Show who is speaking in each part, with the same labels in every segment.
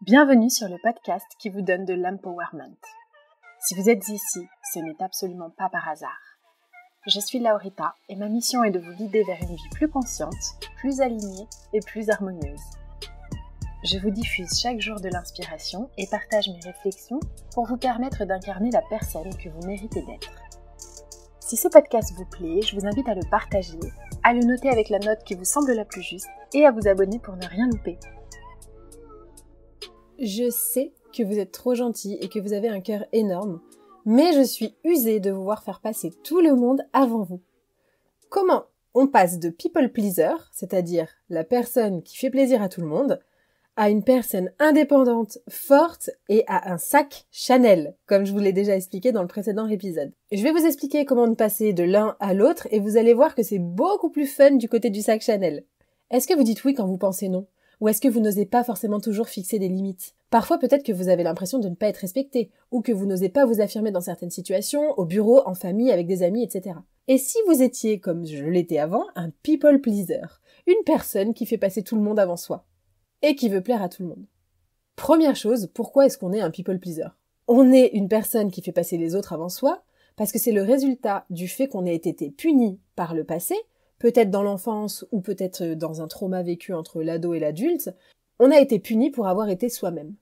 Speaker 1: Bienvenue sur le podcast qui vous donne de l'empowerment. Si vous êtes ici, ce n'est absolument pas par hasard. Je suis Laurita et ma mission est de vous guider vers une vie plus consciente, plus alignée et plus harmonieuse. Je vous diffuse chaque jour de l'inspiration et partage mes réflexions pour vous permettre d'incarner la personne que vous méritez d'être. Si ce podcast vous plaît, je vous invite à le partager, à le noter avec la note qui vous semble la plus juste et à vous abonner pour ne rien louper.
Speaker 2: Je sais que vous êtes trop gentil et que vous avez un cœur énorme, mais je suis usée de vous voir faire passer tout le monde avant vous. Comment on passe de people pleaser, c'est-à-dire la personne qui fait plaisir à tout le monde, à une personne indépendante, forte et à un sac Chanel, comme je vous l'ai déjà expliqué dans le précédent épisode. Je vais vous expliquer comment on passer de l'un à l'autre et vous allez voir que c'est beaucoup plus fun du côté du sac Chanel. Est-ce que vous dites oui quand vous pensez non ? Ou est-ce que vous n'osez pas forcément toujours fixer des limites ? Parfois, peut-être que vous avez l'impression de ne pas être respecté, ou que vous n'osez pas vous affirmer dans certaines situations, au bureau, en famille, avec des amis, etc. Et si vous étiez, comme je l'étais avant, un people pleaser, une personne qui fait passer tout le monde avant soi, et qui veut plaire à tout le monde. Première chose, pourquoi est-ce qu'on est un people pleaser ? On est une personne qui fait passer les autres avant soi, parce que c'est le résultat du fait qu'on ait été puni par le passé, peut-être dans l'enfance ou peut-être dans un trauma vécu entre l'ado et l'adulte, on a été puni pour avoir été soi-même.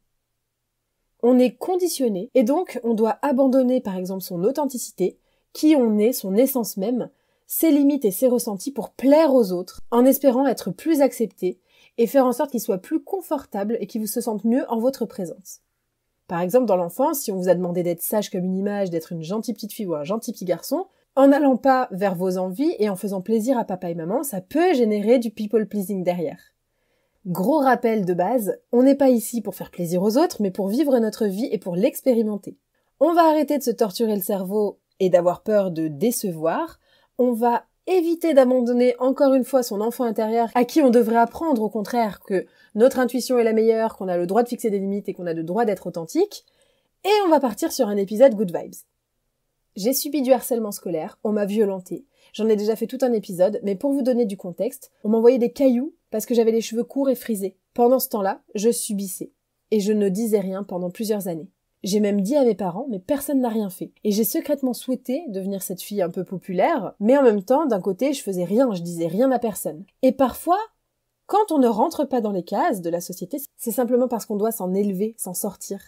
Speaker 2: On est conditionné et donc on doit abandonner par exemple son authenticité, qui on est, son essence même, ses limites et ses ressentis pour plaire aux autres, en espérant être plus accepté et faire en sorte qu'ils soient plus confortables et qu'ils se sentent mieux en votre présence. Par exemple, dans l'enfance, si on vous a demandé d'être sage comme une image, d'être une gentille petite fille ou un gentil petit garçon, en n'allant pas vers vos envies et en faisant plaisir à papa et maman, ça peut générer du people pleasing derrière. Gros rappel de base, on n'est pas ici pour faire plaisir aux autres, mais pour vivre notre vie et pour l'expérimenter. On va arrêter de se torturer le cerveau et d'avoir peur de décevoir. On va éviter d'abandonner encore une fois son enfant intérieur à qui on devrait apprendre au contraire que notre intuition est la meilleure, qu'on a le droit de fixer des limites et qu'on a le droit d'être authentique. Et on va partir sur un épisode good vibes. J'ai subi du harcèlement scolaire, on m'a violentée. J'en ai déjà fait tout un épisode, mais pour vous donner du contexte, on m'envoyait des cailloux parce que j'avais les cheveux courts et frisés. Pendant ce temps-là, je subissais. Et je ne disais rien pendant plusieurs années. J'ai même dit à mes parents, mais personne n'a rien fait. Et j'ai secrètement souhaité devenir cette fille un peu populaire, mais en même temps, d'un côté, je faisais rien, je disais rien à personne. Et parfois, quand on ne rentre pas dans les cases de la société, c'est simplement parce qu'on doit s'en élever, s'en sortir.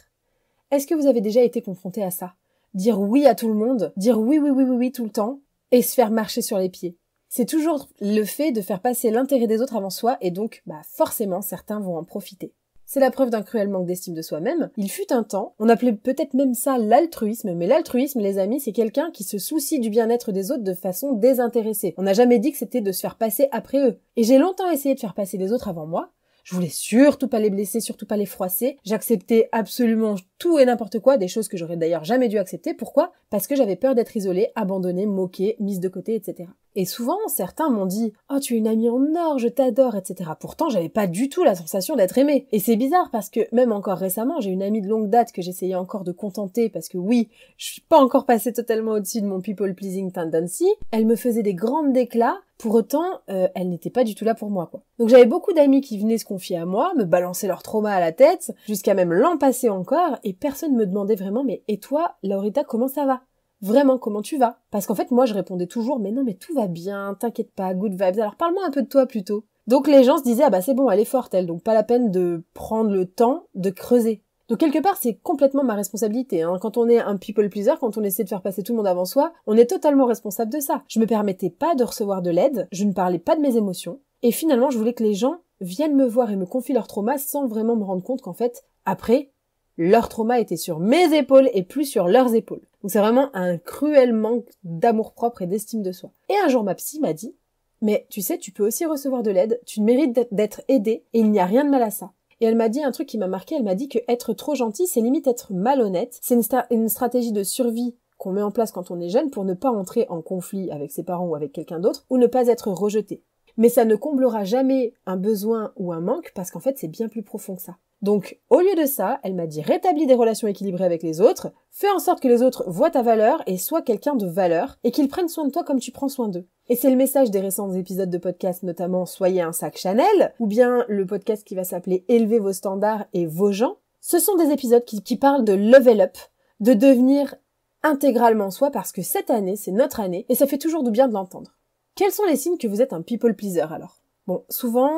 Speaker 2: Est-ce que vous avez déjà été confronté à ça ? Dire oui à tout le monde, dire oui tout le temps, et se faire marcher sur les pieds. C'est toujours le fait de faire passer l'intérêt des autres avant soi, et donc, forcément, certains vont en profiter. C'est la preuve d'un cruel manque d'estime de soi-même. Il fut un temps, on appelait peut-être même ça l'altruisme, mais l'altruisme, les amis, c'est quelqu'un qui se soucie du bien-être des autres de façon désintéressée. On n'a jamais dit que c'était de se faire passer après eux. Et j'ai longtemps essayé de faire passer les autres avant moi. Je voulais surtout pas les blesser, surtout pas les froisser. J'acceptais absolument tout et n'importe quoi, des choses que j'aurais d'ailleurs jamais dû accepter. Pourquoi ? Parce que j'avais peur d'être isolée, abandonnée, moquée, mise de côté, etc. Et souvent, certains m'ont dit « Oh, tu es une amie en or, je t'adore, etc. » Pourtant, j'avais pas du tout la sensation d'être aimée. Et c'est bizarre parce que, même encore récemment, j'ai une amie de longue date que j'essayais encore de contenter parce que oui, je suis pas encore passée totalement au-dessus de mon people pleasing tendency. Elle me faisait des grandes déclats. Pour autant, elle n'était pas du tout là pour moi, quoi. Donc j'avais beaucoup d'amis qui venaient se confier à moi, me balancer leur trauma à la tête, jusqu'à même l'an passé encore, et personne me demandait vraiment « Mais et toi, Laurita, comment ça va ? Vraiment, comment tu vas ?» Parce qu'en fait, moi, je répondais toujours « Mais non, mais tout va bien, t'inquiète pas, good vibes, alors parle-moi un peu de toi plutôt. » Donc les gens se disaient « Ah bah c'est bon, elle est forte, elle, donc pas la peine de prendre le temps de creuser. » Donc quelque part, c'est complètement ma responsabilité. Hein. Quand on est un people pleaser, quand on essaie de faire passer tout le monde avant soi, on est totalement responsable de ça. Je me permettais pas de recevoir de l'aide, je ne parlais pas de mes émotions, et finalement, je voulais que les gens viennent me voir et me confient leur trauma sans vraiment me rendre compte qu'en fait, après, leur trauma était sur mes épaules et plus sur leurs épaules. Donc c'est vraiment un cruel manque d'amour-propre et d'estime de soi. Et un jour, ma psy m'a dit « Mais tu sais, tu peux aussi recevoir de l'aide, tu mérites d'être aidé, et il n'y a rien de mal à ça. » Et elle m'a dit un truc qui m'a marqué, elle m'a dit que être trop gentil, c'est limite être malhonnête. C'est une stratégie de survie qu'on met en place quand on est jeune pour ne pas entrer en conflit avec ses parents ou avec quelqu'un d'autre, ou ne pas être rejeté. Mais ça ne comblera jamais un besoin ou un manque, parce qu'en fait, c'est bien plus profond que ça. Donc, au lieu de ça, elle m'a dit rétablis des relations équilibrées avec les autres, fais en sorte que les autres voient ta valeur et sois quelqu'un de valeur, et qu'ils prennent soin de toi comme tu prends soin d'eux. Et c'est le message des récents épisodes de podcast, notamment Soyez un sac Chanel, ou bien le podcast qui va s'appeler Élevez vos standards et vos gens. Ce sont des épisodes qui parlent de level up, de devenir intégralement soi, parce que cette année, c'est notre année, et ça fait toujours du bien de l'entendre. Quels sont les signes que vous êtes un people pleaser alors? Bon, souvent,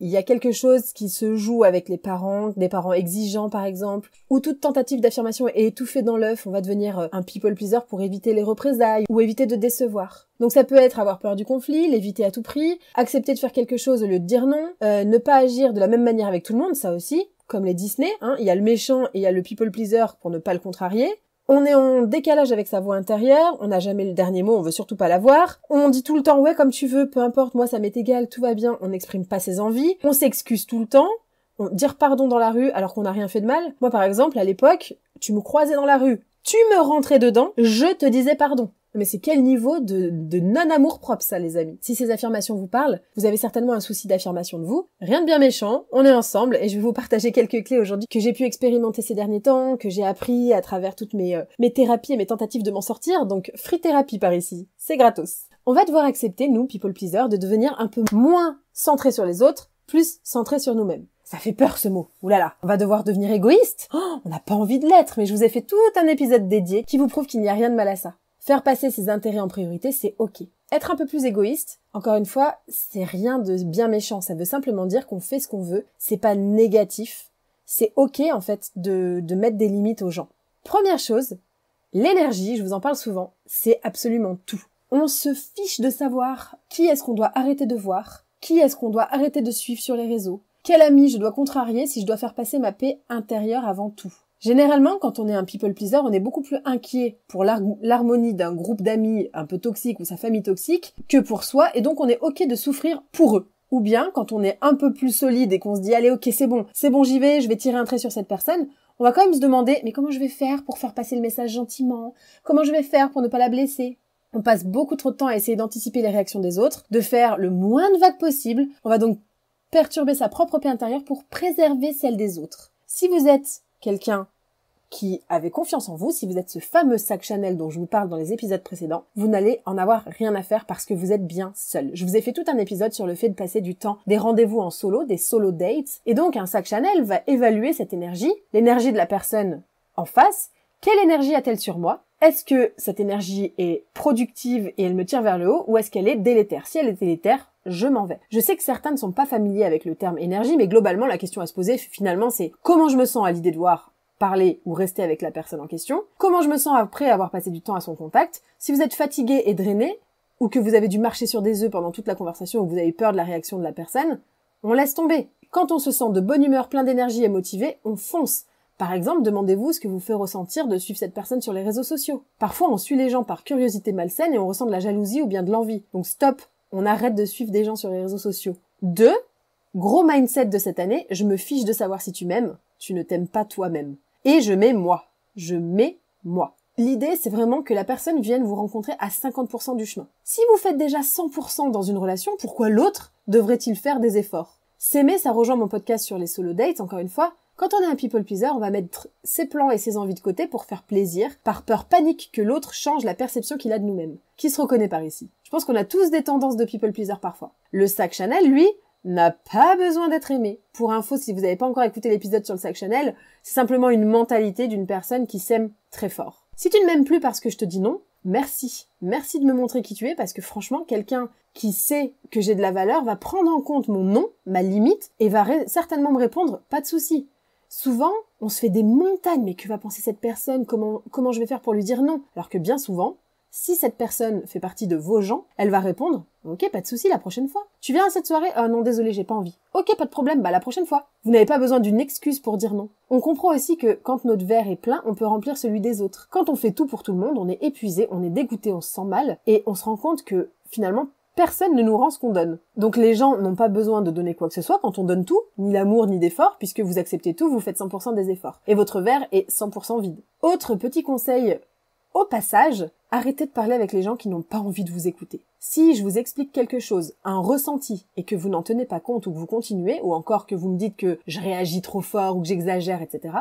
Speaker 2: il y a quelque chose qui se joue avec les parents, des parents exigeants par exemple, ou toute tentative d'affirmation est étouffée dans l'œuf, on va devenir un people pleaser pour éviter les représailles ou éviter de décevoir. Donc ça peut être avoir peur du conflit, l'éviter à tout prix, accepter de faire quelque chose au lieu de dire non, ne pas agir de la même manière avec tout le monde, ça aussi, comme les Disney, il y a le méchant et il y a le people pleaser pour ne pas le contrarier. On est en décalage avec sa voix intérieure, on n'a jamais le dernier mot, on veut surtout pas l'avoir. On dit tout le temps « ouais, comme tu veux, peu importe, moi ça m'est égal, tout va bien », on n'exprime pas ses envies. On s'excuse tout le temps, dire pardon dans la rue alors qu'on n'a rien fait de mal. Moi par exemple, à l'époque, tu me croisais dans la rue, tu me rentrais dedans, je te disais pardon. Mais c'est quel niveau de non-amour propre ça, les amis. Si ces affirmations vous parlent, vous avez certainement un souci d'affirmation de vous. Rien de bien méchant, on est ensemble et je vais vous partager quelques clés aujourd'hui que j'ai pu expérimenter ces derniers temps, que j'ai appris à travers toutes mes thérapies et mes tentatives de m'en sortir. Donc, free thérapie par ici, c'est gratos. On va devoir accepter, nous, people pleaser, de devenir un peu moins centrés sur les autres, plus centrés sur nous-mêmes. Ça fait peur ce mot. Oulala, on va devoir devenir égoïste. On n'a pas envie de l'être, mais je vous ai fait tout un épisode dédié qui vous prouve qu'il n'y a rien de mal à ça. Faire passer ses intérêts en priorité, c'est ok. Être un peu plus égoïste, encore une fois, c'est rien de bien méchant. Ça veut simplement dire qu'on fait ce qu'on veut. C'est pas négatif. C'est ok, en fait, de mettre des limites aux gens. Première chose, l'énergie, je vous en parle souvent, c'est absolument tout. On se fiche de savoir qui est-ce qu'on doit arrêter de voir, qui est-ce qu'on doit arrêter de suivre sur les réseaux, quel ami je dois contrarier si je dois faire passer ma paix intérieure avant tout. Généralement, quand on est un people pleaser, on est beaucoup plus inquiet pour l'harmonie d'un groupe d'amis un peu toxique ou sa famille toxique que pour soi, et donc on est ok de souffrir pour eux. Ou bien, quand on est un peu plus solide et qu'on se dit « Allez, ok, c'est bon, j'y vais, je vais tirer un trait sur cette personne », on va quand même se demander « Mais comment je vais faire pour faire passer le message gentiment? Comment je vais faire pour ne pas la blesser ?» On passe beaucoup trop de temps à essayer d'anticiper les réactions des autres, de faire le moins de vagues possible. On va donc perturber sa propre paix intérieure pour préserver celle des autres. Si vous êtes quelqu'un qui avait confiance en vous, si vous êtes ce fameux sac Chanel dont je vous parle dans les épisodes précédents, vous n'allez en avoir rien à faire parce que vous êtes bien seul. Je vous ai fait tout un épisode sur le fait de passer du temps, des rendez-vous en solo, des solo dates, et donc un sac Chanel va évaluer cette énergie, l'énergie de la personne en face. Quelle énergie a-t-elle sur moi? Est-ce que cette énergie est productive et elle me tire vers le haut, ou est-ce qu'elle est délétère? Si elle est délétère, je m'en vais. Je sais que certains ne sont pas familiers avec le terme énergie, mais globalement, la question à se poser, finalement, c'est comment je me sens à l'idée de voir parler ou rester avec la personne en question, comment je me sens après avoir passé du temps à son contact. Si vous êtes fatigué et drainé, ou que vous avez dû marcher sur des œufs pendant toute la conversation, ou que vous avez peur de la réaction de la personne, on laisse tomber. Quand on se sent de bonne humeur, plein d'énergie et motivé, on fonce. Par exemple, demandez-vous ce que vous fait ressentir de suivre cette personne sur les réseaux sociaux. Parfois, on suit les gens par curiosité malsaine et on ressent de la jalousie ou bien de l'envie. Donc stop, on arrête de suivre des gens sur les réseaux sociaux. 2. Gros mindset de cette année, je me fiche de savoir si tu m'aimes, tu ne t'aimes pas toi-même. Et je mets moi. Je mets moi. L'idée, c'est vraiment que la personne vienne vous rencontrer à 50% du chemin. Si vous faites déjà 100% dans une relation, pourquoi l'autre devrait-il faire des efforts? S'aimer, ça rejoint mon podcast sur les solo dates, encore une fois. Quand on est un people pleaser, on va mettre ses plans et ses envies de côté pour faire plaisir, par peur panique que l'autre change la perception qu'il a de nous-mêmes. Qui se reconnaît par ici? Je pense qu'on a tous des tendances de people pleaser parfois. Le sac Chanel, lui, n'a pas besoin d'être aimé. Pour info, si vous n'avez pas encore écouté l'épisode sur le sac Chanel, c'est simplement une mentalité d'une personne qui s'aime très fort. Si tu ne m'aimes plus parce que je te dis non, merci. Merci de me montrer qui tu es, parce que franchement, quelqu'un qui sait que j'ai de la valeur va prendre en compte mon non, ma limite, et va certainement me répondre « pas de souci ». Souvent, on se fait des montagnes, mais que va penser cette personne? Comment je vais faire pour lui dire non? Alors que bien souvent, si cette personne fait partie de vos gens, elle va répondre « Ok, pas de souci, la prochaine fois. Tu viens à cette soirée? Ah non, désolé, j'ai pas envie. Ok, pas de problème, bah la prochaine fois. » Vous n'avez pas besoin d'une excuse pour dire non. On comprend aussi que quand notre verre est plein, on peut remplir celui des autres. Quand on fait tout pour tout le monde, on est épuisé, on est dégoûté, on se sent mal, et on se rend compte que finalement, personne ne nous rend ce qu'on donne. Donc les gens n'ont pas besoin de donner quoi que ce soit quand on donne tout, ni l'amour ni d'efforts, puisque vous acceptez tout, vous faites 100% des efforts. Et votre verre est 100% vide. Autre petit conseil au passage, arrêtez de parler avec les gens qui n'ont pas envie de vous écouter. Si je vous explique quelque chose, un ressenti, et que vous n'en tenez pas compte ou que vous continuez, ou encore que vous me dites que je réagis trop fort ou que j'exagère, etc.,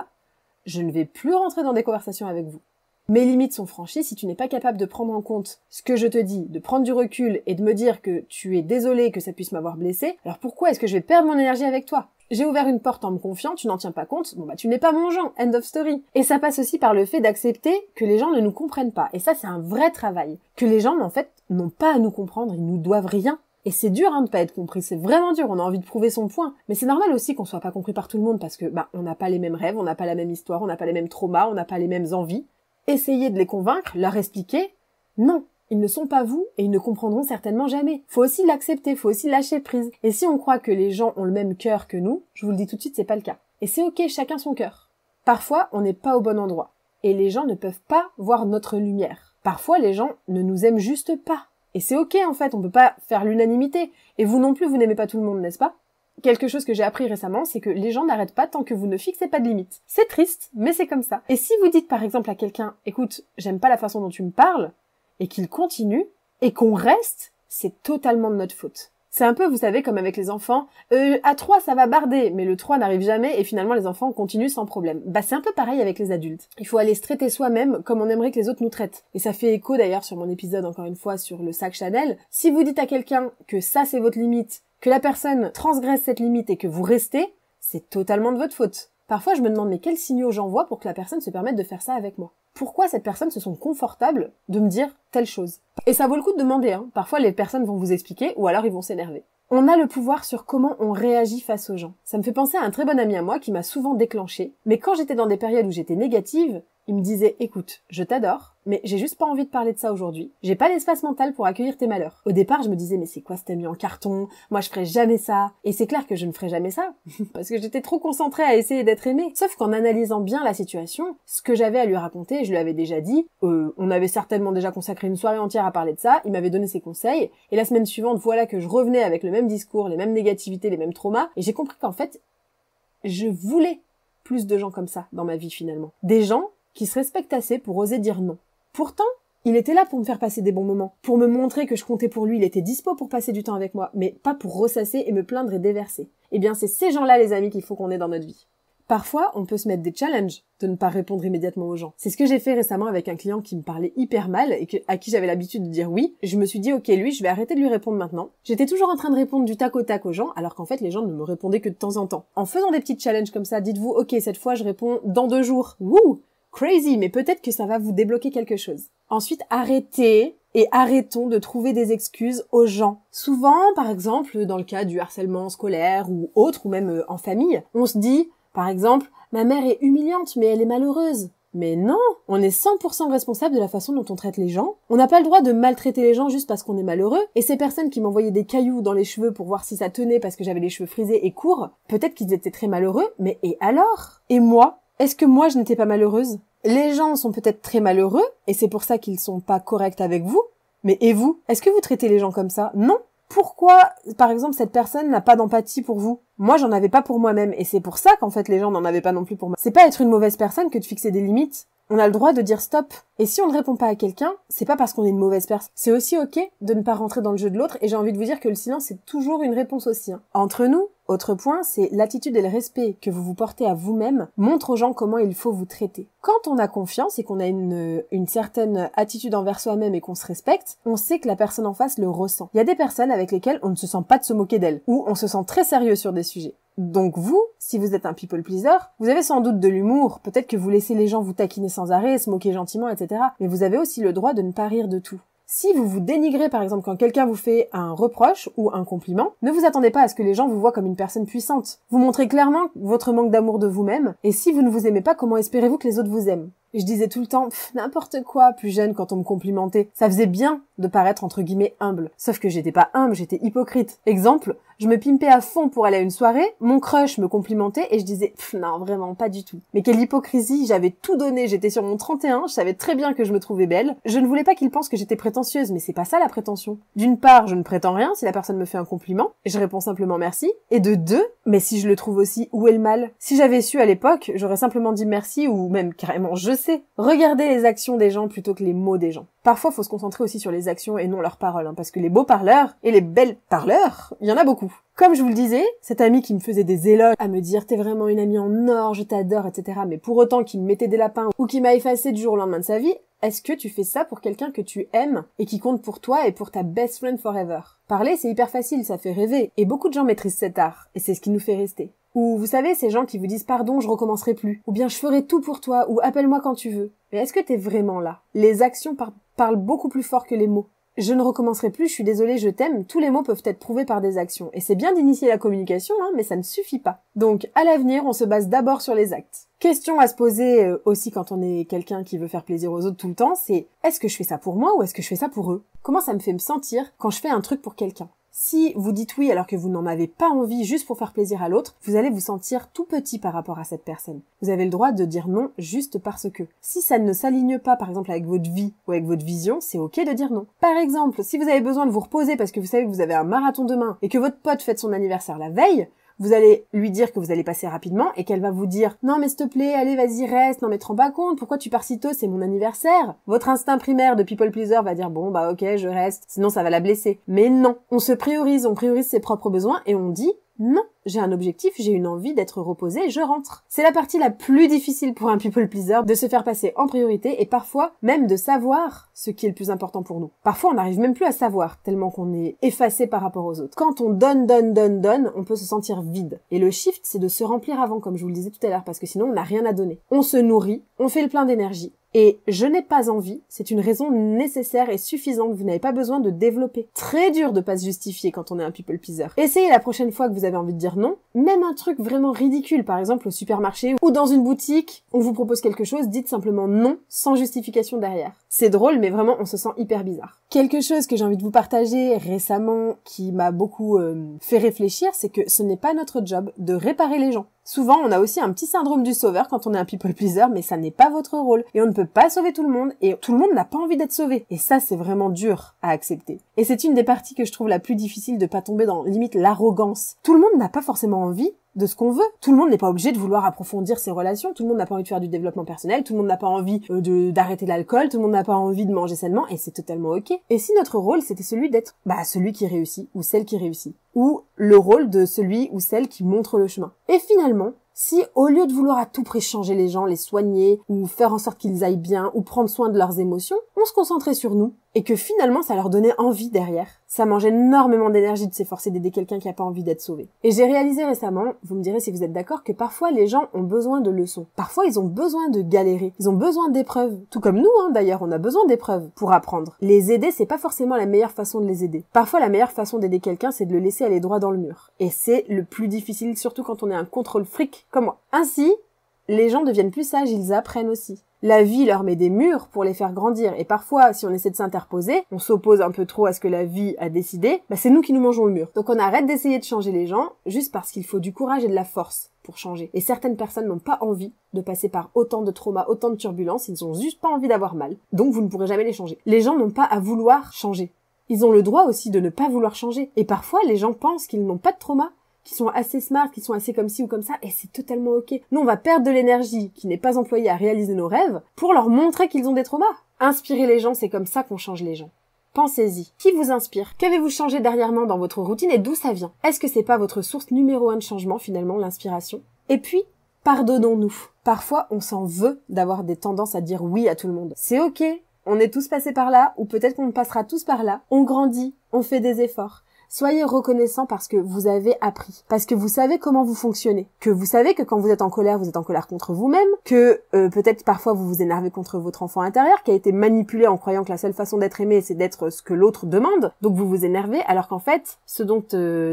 Speaker 2: je ne vais plus rentrer dans des conversations avec vous. Mes limites sont franchies. Si tu n'es pas capable de prendre en compte ce que je te dis, de prendre du recul et de me dire que tu es désolé que ça puisse m'avoir blessé, alors pourquoi est-ce que je vais perdre mon énergie avec toi? J'ai ouvert une porte en me confiant, tu n'en tiens pas compte, bon bah tu n'es pas mon genre, end of story. Et ça passe aussi par le fait d'accepter que les gens ne nous comprennent pas. Et ça, c'est un vrai travail. Que les gens, en fait, n'ont pas à nous comprendre, ils nous doivent rien. Et c'est dur de pas être compris, c'est vraiment dur, on a envie de prouver son point. Mais c'est normal aussi qu'on soit pas compris par tout le monde parce que on n'a pas les mêmes rêves, on n'a pas la même histoire, on n'a pas les mêmes traumas, on n'a pas les mêmes envies. Essayez de les convaincre, leur expliquer, non, ils ne sont pas vous et ils ne comprendront certainement jamais. Faut aussi l'accepter, faut aussi lâcher prise. Et si on croit que les gens ont le même cœur que nous, je vous le dis tout de suite, c'est pas le cas. Et c'est ok, chacun son cœur. Parfois, on n'est pas au bon endroit. Et les gens ne peuvent pas voir notre lumière. Parfois, les gens ne nous aiment juste pas. Et c'est ok en fait, on peut pas faire l'unanimité. Et vous non plus, vous n'aimez pas tout le monde, n'est-ce pas? Quelque chose que j'ai appris récemment, c'est que les gens n'arrêtent pas tant que vous ne fixez pas de limites. C'est triste, mais c'est comme ça. Et si vous dites par exemple à quelqu'un, écoute, j'aime pas la façon dont tu me parles, et qu'il continue, et qu'on reste, c'est totalement de notre faute. C'est un peu, vous savez, comme avec les enfants, à 3 ça va barder, mais le 3 n'arrive jamais, et finalement les enfants continuent sans problème. C'est un peu pareil avec les adultes. Il faut aller se traiter soi-même comme on aimerait que les autres nous traitent. Et ça fait écho d'ailleurs sur mon épisode, encore une fois, sur le sac Chanel. Si vous dites à quelqu'un que ça c'est votre limite, que la personne transgresse cette limite et que vous restez, c'est totalement de votre faute. Parfois, je me demande, mais quels signaux j'envoie pour que la personne se permette de faire ça avec moi? Pourquoi cette personne se sent confortable de me dire telle chose? Et ça vaut le coup de demander, hein. Parfois, les personnes vont vous expliquer ou alors ils vont s'énerver. On a le pouvoir sur comment on réagit face aux gens. Ça me fait penser à un très bon ami à moi qui m'a souvent déclenché. Mais quand j'étais dans des périodes où j'étais négative, il me disait, écoute, je t'adore, mais j'ai juste pas envie de parler de ça aujourd'hui. J'ai pas l'espace mental pour accueillir tes malheurs. Au départ, je me disais, mais c'est quoi cet ami en carton? Moi, je ferais jamais ça. Et c'est clair que je ne ferais jamais ça. Parce que j'étais trop concentrée à essayer d'être aimée. Sauf qu'en analysant bien la situation, ce que j'avais à lui raconter, je lui avais déjà dit, on avait certainement déjà consacré une soirée entière à parler de ça, il m'avait donné ses conseils, et la semaine suivante, voilà que je revenais avec le même discours, les mêmes négativités, les mêmes traumas, et j'ai compris qu'en fait, je voulais plus de gens comme ça dans ma vie finalement. Des gens qui se respectent assez pour oser dire non. Pourtant, il était là pour me faire passer des bons moments, pour me montrer que je comptais pour lui, il était dispo pour passer du temps avec moi, mais pas pour ressasser et me plaindre et déverser. Eh bien, c'est ces gens-là, les amis, qu'il faut qu'on ait dans notre vie. Parfois, on peut se mettre des challenges de ne pas répondre immédiatement aux gens. C'est ce que j'ai fait récemment avec un client qui me parlait hyper mal et à qui j'avais l'habitude de dire oui. Je me suis dit, ok, lui, je vais arrêter de lui répondre maintenant. J'étais toujours en train de répondre du tac au tac aux gens, alors qu'en fait, les gens ne me répondaient que de temps en temps. En faisant des petits challenges comme ça, dites-vous, ok, cette fois, je réponds dans 2 jours. Wouh! Crazy, mais peut-être que ça va vous débloquer quelque chose. Ensuite, arrêtez et arrêtons de trouver des excuses aux gens. Souvent, par exemple, dans le cas du harcèlement scolaire ou autre, ou même en famille, on se dit, par exemple, ma mère est humiliante, mais elle est malheureuse. Mais non, on est 100% responsable de la façon dont on traite les gens. On n'a pas le droit de maltraiter les gens juste parce qu'on est malheureux. Et ces personnes qui m'envoyaient des cailloux dans les cheveux pour voir si ça tenait parce que j'avais les cheveux frisés et courts, peut-être qu'ils étaient très malheureux, mais et alors? Et moi? Est-ce que moi je n'étais pas malheureuse? Les gens sont peut-être très malheureux, et c'est pour ça qu'ils sont pas corrects avec vous. Mais et vous? Est-ce que vous traitez les gens comme ça? Non. Pourquoi, par exemple, cette personne n'a pas d'empathie pour vous? Moi, j'en avais pas pour moi-même, et c'est pour ça qu'en fait les gens n'en avaient pas non plus pour moi. C'est pas être une mauvaise personne que de fixer des limites. On a le droit de dire stop. Et si on ne répond pas à quelqu'un, c'est pas parce qu'on est une mauvaise personne. C'est aussi ok de ne pas rentrer dans le jeu de l'autre, et j'ai envie de vous dire que le silence c'est toujours une réponse aussi. Entre nous, autre point, c'est l'attitude et le respect que vous vous portez à vous-même montre aux gens comment il faut vous traiter. Quand on a confiance et qu'on a une certaine attitude envers soi-même et qu'on se respecte, on sait que la personne en face le ressent. Il y a des personnes avec lesquelles on ne se sent pas de se moquer d'elles, ou on se sent très sérieux sur des sujets. Donc vous, si vous êtes un people pleaser, vous avez sans doute de l'humour, peut-être que vous laissez les gens vous taquiner sans arrêt, se moquer gentiment, etc. Mais vous avez aussi le droit de ne pas rire de tout. Si vous vous dénigrez par exemple quand quelqu'un vous fait un reproche ou un compliment, ne vous attendez pas à ce que les gens vous voient comme une personne puissante. Vous montrez clairement votre manque d'amour de vous-même, et si vous ne vous aimez pas, comment espérez-vous que les autres vous aiment? Et je disais tout le temps, n'importe quoi, plus jeune quand on me complimentait. Ça faisait bien de paraître entre guillemets humble. Sauf que j'étais pas humble, j'étais hypocrite. Exemple, je me pimpais à fond pour aller à une soirée, mon crush me complimentait et je disais, non, vraiment pas du tout. Mais quelle hypocrisie, j'avais tout donné, j'étais sur mon 31, je savais très bien que je me trouvais belle. Je ne voulais pas qu'il pense que j'étais prétentieuse, mais c'est pas ça la prétention. D'une part, je ne prétends rien si la personne me fait un compliment, et je réponds simplement merci. Et de 2, mais si je le trouve aussi, où est le mal? Si j'avais su à l'époque, j'aurais simplement dit merci ou même carrément je sais. Regardez les actions des gens plutôt que les mots des gens. Parfois, faut se concentrer aussi sur les actions et non leurs paroles, parce que les beaux parleurs et les belles parleurs, il y en a beaucoup. Comme je vous le disais, cet ami qui me faisait des éloges à me dire « t'es vraiment une amie en or, je t'adore, etc. » mais pour autant qu'il me mettait des lapins ou qui m'a effacé du jour au lendemain de sa vie, est-ce que tu fais ça pour quelqu'un que tu aimes et qui compte pour toi et pour ta best friend forever? Parler, c'est hyper facile, ça fait rêver. Et beaucoup de gens maîtrisent cet art, et c'est ce qui nous fait rester. Ou vous savez, ces gens qui vous disent pardon, je recommencerai plus. Ou bien je ferai tout pour toi, ou appelle-moi quand tu veux. Mais est-ce que t'es vraiment là? Les actions parlent beaucoup plus fort que les mots. Je ne recommencerai plus, je suis désolée, je t'aime, tous les mots peuvent être prouvés par des actions. Et c'est bien d'initier la communication, mais ça ne suffit pas. Donc, à l'avenir, on se base d'abord sur les actes. Question à se poser aussi quand on est quelqu'un qui veut faire plaisir aux autres tout le temps, c'est est-ce que je fais ça pour moi ou est-ce que je fais ça pour eux? Comment ça me fait me sentir quand je fais un truc pour quelqu'un? Si vous dites oui alors que vous n'en avez pas envie juste pour faire plaisir à l'autre, vous allez vous sentir tout petit par rapport à cette personne. Vous avez le droit de dire non juste parce que. Si ça ne s'aligne pas par exemple avec votre vie ou avec votre vision, c'est ok de dire non. Par exemple, si vous avez besoin de vous reposer parce que vous savez que vous avez un marathon demain et que votre pote fête son anniversaire la veille, vous allez lui dire que vous allez passer rapidement et qu'elle va vous dire « Non mais s'il te plaît, allez vas-y reste, non mais te rends pas compte, pourquoi tu pars si tôt, c'est mon anniversaire ?» Votre instinct primaire de people pleaser va dire « Bon bah ok, je reste, sinon ça va la blesser. » Mais non, on se priorise, on priorise ses propres besoins et on dit « Non, j'ai un objectif, j'ai une envie d'être reposée, je rentre. » C'est la partie la plus difficile pour un people pleaser, de se faire passer en priorité et parfois même de savoir ce qui est le plus important pour nous. Parfois on n'arrive même plus à savoir, tellement qu'on est effacé par rapport aux autres. Quand on donne, on peut se sentir vide. Et le shift, c'est de se remplir avant, comme je vous le disais tout à l'heure, parce que sinon on n'a rien à donner. On se nourrit, on fait le plein d'énergie. Et je n'ai pas envie, c'est une raison nécessaire et suffisante, vous n'avez pas besoin de développer. Très dur de pas se justifier quand on est un people pleaser. Essayez la prochaine fois que vous avez envie de dire non, même un truc vraiment ridicule, par exemple au supermarché ou dans une boutique, on vous propose quelque chose, dites simplement non, sans justification derrière. C'est drôle, mais vraiment on se sent hyper bizarre. Quelque chose que j'ai envie de vous partager récemment, qui m'a beaucoup fait réfléchir, c'est que ce n'est pas notre job de réparer les gens. Souvent, on a aussi un petit syndrome du sauveur quand on est un people pleaser, mais ça n'est pas votre rôle. Et on ne peut pas sauver tout le monde, et tout le monde n'a pas envie d'être sauvé. Et ça, c'est vraiment dur à accepter. Et c'est une des parties que je trouve la plus difficile de pas tomber dans, limite, l'arrogance. Tout le monde n'a pas forcément envie de ce qu'on veut. Tout le monde n'est pas obligé de vouloir approfondir ses relations, tout le monde n'a pas envie de faire du développement personnel, tout le monde n'a pas envie d'arrêter l'alcool, tout le monde n'a pas envie de manger sainement, et c'est totalement ok. Et si notre rôle, c'était celui d'être, celui qui réussit, ou celle qui réussit, ou le rôle de celui ou celle qui montre le chemin. Et finalement, si au lieu de vouloir à tout prix changer les gens, les soigner, ou faire en sorte qu'ils aillent bien, ou prendre soin de leurs émotions, on se concentrait sur nous, et que finalement ça leur donnait envie derrière. Ça mange énormément d'énergie de s'efforcer d'aider quelqu'un qui a pas envie d'être sauvé. Et j'ai réalisé récemment, vous me direz si vous êtes d'accord, que parfois les gens ont besoin de leçons. Parfois ils ont besoin de galérer. Ils ont besoin d'épreuves. Tout comme nous, d'ailleurs, on a besoin d'épreuves pour apprendre. Les aider, c'est pas forcément la meilleure façon de les aider. Parfois la meilleure façon d'aider quelqu'un, c'est de le laisser aller droit dans le mur. Et c'est le plus difficile, surtout quand on est un contrôle fric comme moi. Ainsi, les gens deviennent plus sages, ils apprennent aussi. La vie leur met des murs pour les faire grandir, et parfois, si on essaie de s'interposer, on s'oppose un peu trop à ce que la vie a décidé, c'est nous qui nous mangeons le mur. Donc on arrête d'essayer de changer les gens, juste parce qu'il faut du courage et de la force pour changer. Et certaines personnes n'ont pas envie de passer par autant de traumas, autant de turbulences, ils ont juste pas envie d'avoir mal. Donc vous ne pourrez jamais les changer. Les gens n'ont pas à vouloir changer. Ils ont le droit aussi de ne pas vouloir changer. Et parfois, les gens pensent qu'ils n'ont pas de trauma, qui sont assez smart, qui sont assez comme ci ou comme ça, et c'est totalement ok. Nous, on va perdre de l'énergie qui n'est pas employée à réaliser nos rêves pour leur montrer qu'ils ont des traumas. Inspirer les gens, c'est comme ça qu'on change les gens. Pensez-y. Qui vous inspire? Qu'avez-vous changé dernièrement dans votre routine et d'où ça vient? Est-ce que c'est pas votre source numéro 1 de changement, finalement, l'inspiration? Et puis, pardonnons-nous. Parfois, on s'en veut d'avoir des tendances à dire oui à tout le monde. C'est ok. On est tous passés par là, ou peut-être qu'on passera tous par là. On grandit, on fait des efforts. Soyez reconnaissant parce que vous avez appris, parce que vous savez comment vous fonctionnez, que vous savez que quand vous êtes en colère contre vous-même, que peut-être parfois vous vous énervez contre votre enfant intérieur qui a été manipulé en croyant que la seule façon d'être aimé c'est d'être ce que l'autre demande, donc vous vous énervez alors qu'en fait ce dont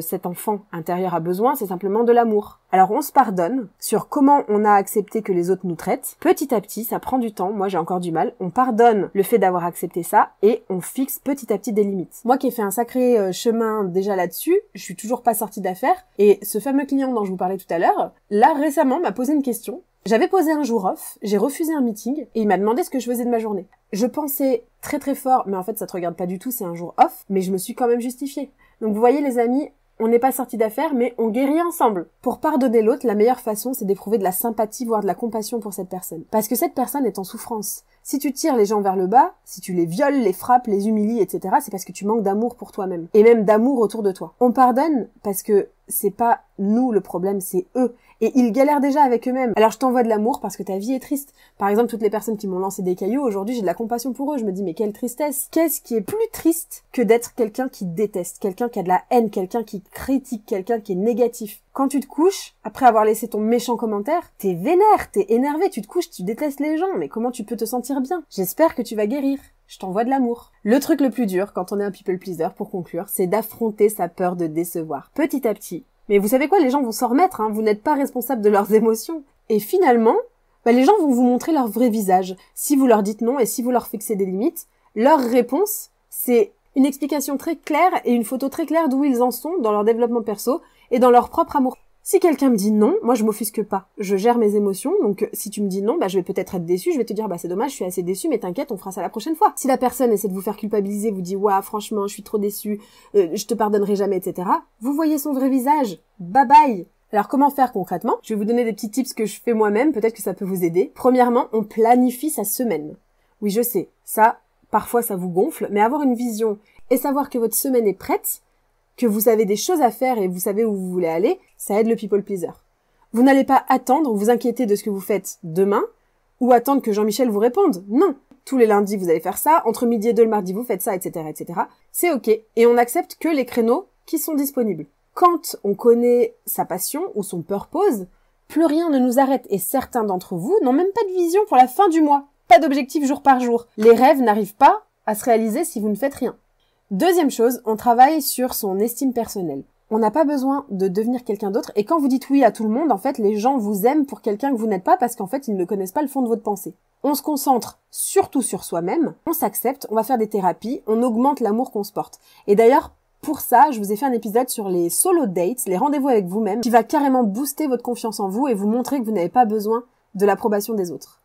Speaker 2: cet enfant intérieur a besoin c'est simplement de l'amour. Alors on se pardonne sur comment on a accepté que les autres nous traitent. Petit à petit, ça prend du temps, moi j'ai encore du mal. On pardonne le fait d'avoir accepté ça et on fixe petit à petit des limites. Moi qui ai fait un sacré chemin déjà là-dessus, je suis toujours pas sortie d'affaire. Et ce fameux client dont je vous parlais tout à l'heure, là récemment m'a posé une question. J'avais posé un jour off, j'ai refusé un meeting et il m'a demandé ce que je faisais de ma journée. Je pensais très très fort, mais en fait ça te regarde pas du tout, c'est un jour off, mais je me suis quand même justifiée. Donc vous voyez les amis, on n'est pas sortis d'affaires, mais on guérit ensemble. Pour pardonner l'autre, la meilleure façon, c'est d'éprouver de la sympathie, voire de la compassion pour cette personne. Parce que cette personne est en souffrance. Si tu tires les gens vers le bas, si tu les violes, les frappes, les humilies, etc., c'est parce que tu manques d'amour pour toi-même. Et même d'amour autour de toi. On pardonne parce que c'est pas nous le problème, c'est eux. Et ils galèrent déjà avec eux-mêmes. Alors je t'envoie de l'amour parce que ta vie est triste. Par exemple, toutes les personnes qui m'ont lancé des cailloux, aujourd'hui j'ai de la compassion pour eux. Je me dis mais quelle tristesse. Qu'est-ce qui est plus triste que d'être quelqu'un qui déteste, quelqu'un qui a de la haine, quelqu'un qui critique, quelqu'un qui est négatif. Quand tu te couches, après avoir laissé ton méchant commentaire, t'es vénère, t'es énervé, tu te couches, tu détestes les gens. Mais comment tu peux te sentir bien? J'espère que tu vas guérir. Je t'envoie de l'amour. Le truc le plus dur quand on est un people pleaser, pour conclure, c'est d'affronter sa peur de décevoir. Petit à petit. Mais vous savez quoi, les gens vont s'en remettre, vous n'êtes pas responsable de leurs émotions. Et finalement, les gens vont vous montrer leur vrai visage. Si vous leur dites non et si vous leur fixez des limites, leur réponse, c'est une explication très claire et une photo très claire d'où ils en sont dans leur développement perso et dans leur propre amour. Si quelqu'un me dit non, moi je m'offusque pas. Je gère mes émotions, donc si tu me dis non, je vais peut-être être déçue, je vais te dire c'est dommage, je suis assez déçue, mais t'inquiète, on fera ça la prochaine fois. Si la personne essaie de vous faire culpabiliser, vous dit ouah franchement je suis trop déçue, je te pardonnerai jamais, etc. Vous voyez son vrai visage. Bye bye. Alors comment faire concrètement? Je vais vous donner des petits tips que je fais moi-même, peut-être que ça peut vous aider. Premièrement, on planifie sa semaine. Oui je sais, ça, parfois ça vous gonfle, mais avoir une vision et savoir que votre semaine est prête, que vous avez des choses à faire et vous savez où vous voulez aller, ça aide le people pleaser. Vous n'allez pas attendre ou vous inquiéter de ce que vous faites demain, ou attendre que Jean-Michel vous réponde. Non. Tous les lundis, vous allez faire ça, entre midi et 2 le mardi, vous faites ça, etc., etc. C'est ok. Et on accepte que les créneaux qui sont disponibles. Quand on connaît sa passion ou son purpose, plus rien ne nous arrête. Et certains d'entre vous n'ont même pas de vision pour la fin du mois. Pas d'objectif jour par jour. Les rêves n'arrivent pas à se réaliser si vous ne faites rien. Deuxième chose, on travaille sur son estime personnelle. On n'a pas besoin de devenir quelqu'un d'autre. Et quand vous dites oui à tout le monde, en fait, les gens vous aiment pour quelqu'un que vous n'êtes pas parce qu'en fait, ils ne connaissent pas le fond de votre pensée. On se concentre surtout sur soi-même, on s'accepte, on va faire des thérapies, on augmente l'amour qu'on se porte. Et d'ailleurs, pour ça, je vous ai fait un épisode sur les solo dates, les rendez-vous avec vous-même, qui va carrément booster votre confiance en vous et vous montrer que vous n'avez pas besoin de l'approbation des autres.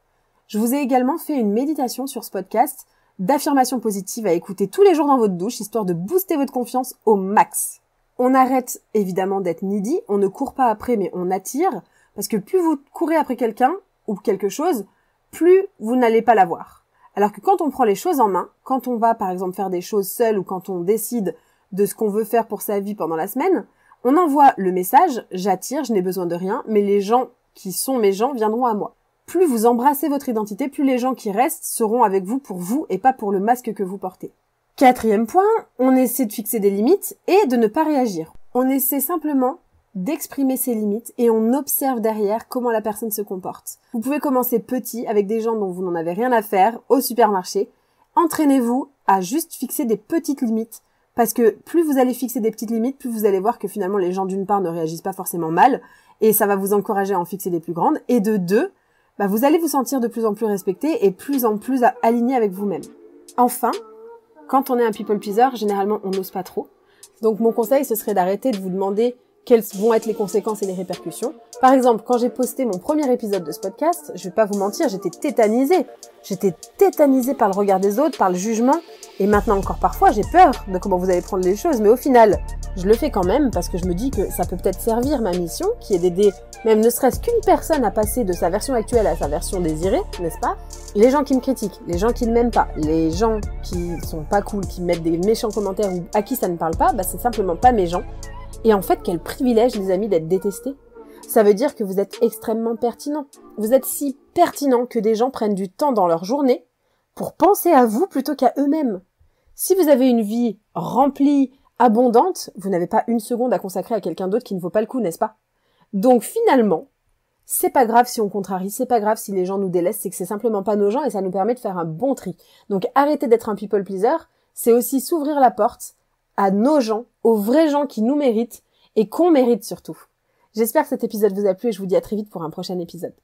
Speaker 2: Je vous ai également fait une méditation sur ce podcast d'affirmations positives à écouter tous les jours dans votre douche, histoire de booster votre confiance au max. On arrête évidemment d'être needy, on ne court pas après mais on attire, parce que plus vous courez après quelqu'un ou quelque chose, plus vous n'allez pas l'avoir. Alors que quand on prend les choses en main, quand on va par exemple faire des choses seul ou quand on décide de ce qu'on veut faire pour sa vie pendant la semaine, on envoie le message « j'attire, je n'ai besoin de rien, mais les gens qui sont mes gens viendront à moi ». Plus vous embrassez votre identité, plus les gens qui restent seront avec vous pour vous et pas pour le masque que vous portez. Quatrième point, on essaie de fixer des limites et de ne pas réagir. On essaie simplement d'exprimer ses limites et on observe derrière comment la personne se comporte. Vous pouvez commencer petit avec des gens dont vous n'en avez rien à faire au supermarché. Entraînez-vous à juste fixer des petites limites parce que plus vous allez fixer des petites limites, plus vous allez voir que finalement les gens d'une part ne réagissent pas forcément mal et ça va vous encourager à en fixer des plus grandes et de deux, vous allez vous sentir de plus en plus respecté et plus en plus aligné avec vous-même. Enfin, quand on est un people pleaser, généralement on n'ose pas trop. Donc mon conseil, ce serait d'arrêter de vous demander quelles vont être les conséquences et les répercussions. Par exemple, quand j'ai posté mon premier épisode de ce podcast, je vais pas vous mentir, j'étais tétanisée. J'étais tétanisée par le regard des autres, par le jugement. Et maintenant encore parfois, j'ai peur de comment vous allez prendre les choses. Mais au final, je le fais quand même parce que je me dis que ça peut peut-être servir ma mission, qui est d'aider même ne serait-ce qu'une personne à passer de sa version actuelle à sa version désirée, n'est-ce pas? Les gens qui me critiquent, les gens qui ne m'aiment pas, les gens qui sont pas cool, qui mettent des méchants commentaires ou à qui ça ne parle pas, c'est simplement pas mes gens. Et en fait, quel privilège, les amis, d'être détestés. Ça veut dire que vous êtes extrêmement pertinent. Vous êtes si pertinent que des gens prennent du temps dans leur journée pour penser à vous plutôt qu'à eux-mêmes. Si vous avez une vie remplie, abondante, vous n'avez pas une seconde à consacrer à quelqu'un d'autre qui ne vaut pas le coup, n'est-ce pas? Donc finalement, c'est pas grave si on contrarie, c'est pas grave si les gens nous délaissent, c'est que c'est simplement pas nos gens et ça nous permet de faire un bon tri. Donc arrêtez d'être un people pleaser, c'est aussi s'ouvrir la porte à nos gens, aux vrais gens qui nous méritent et qu'on mérite surtout. J'espère que cet épisode vous a plu et je vous dis à très vite pour un prochain épisode.